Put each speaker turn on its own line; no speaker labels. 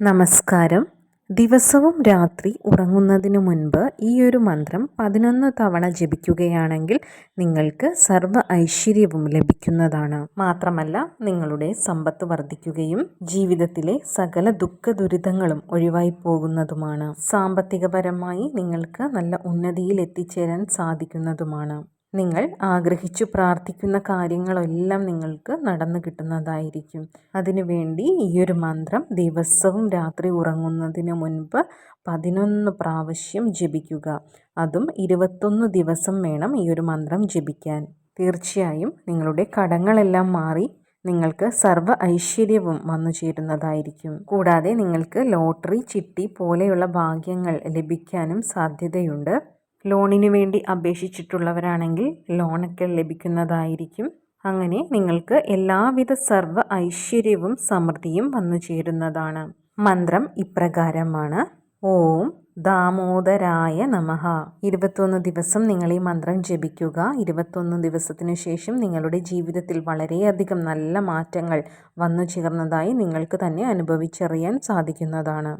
നമസ്കാരം. ദിവസവും രാത്രി ഉറങ്ങുന്നതിനു മുൻപ് ഈ ഒരു മന്ത്രം 11 തവണ ജപിക്കുകയാണെങ്കിൽ നിങ്ങൾക്ക് സർവ്വ ഐശ്വര്യവും ലഭിക്കുന്നതാണ്. മാത്രമല്ല നിങ്ങളുടെ സമ്പത്ത് വർദ്ധിക്കുകയും ജീവിതത്തിലെ സകല ദുഃഖ ദുരിതങ്ങളും ഒഴിവായി പോകുന്നതുമാണ്. സാമ്പത്തികപരമായി നിങ്ങൾക്ക് നല്ല ഉന്നതിയിൽ എത്തിച്ചേരാൻ സാധിക്കുന്നതുമാണ്. നിങ്ങൾ ആഗ്രഹിച്ചു പ്രാർത്ഥിക്കുന്ന കാര്യങ്ങളെല്ലാം നിങ്ങൾക്ക് നടന്നു കിട്ടുന്നതായിരിക്കും. അതിനുവേണ്ടി ഈ ഒരു മന്ത്രം ദിവസവും രാത്രി ഉറങ്ങുന്നതിന് മുൻപ് 11 പ്രാവശ്യം ജപിക്കുക. അതും 21 ദിവസം വേണം ഈ ഒരു മന്ത്രം ജപിക്കാൻ. തീർച്ചയായും നിങ്ങളുടെ കടങ്ങളെല്ലാം മാറി നിങ്ങൾക്ക് സർവ്വ ഐശ്വര്യവും വന്നു ചേരുന്നതായിരിക്കും. കൂടാതെ നിങ്ങൾക്ക് ലോട്ടറി, ചിട്ടി പോലെയുള്ള ഭാഗ്യങ്ങൾ ലഭിക്കാനും സാധ്യതയുണ്ട്. ലോണിന് വേണ്ടി അപേക്ഷിച്ചിട്ടുള്ളവരാണെങ്കിൽ ലോണൊക്കെ ലഭിക്കുന്നതായിരിക്കും. അങ്ങനെ നിങ്ങൾക്ക് എല്ലാവിധ സർവ്വ ഐശ്വര്യവും സമൃദ്ധിയും വന്നു ചേരുന്നതാണ്. മന്ത്രം ഇപ്രകാരമാണ്: ഓം ദാമോദരായ നമഃ. 21 ദിവസം നിങ്ങൾ ഈ മന്ത്രം ജപിക്കുക. 21 ദിവസത്തിനു ശേഷം നിങ്ങളുടെ ജീവിതത്തിൽ വളരെയധികം നല്ല മാറ്റങ്ങൾ വന്നു ചേർന്നതായി നിങ്ങൾക്ക് തന്നെ അനുഭവിച്ചറിയാൻ സാധിക്കുന്നതാണ്.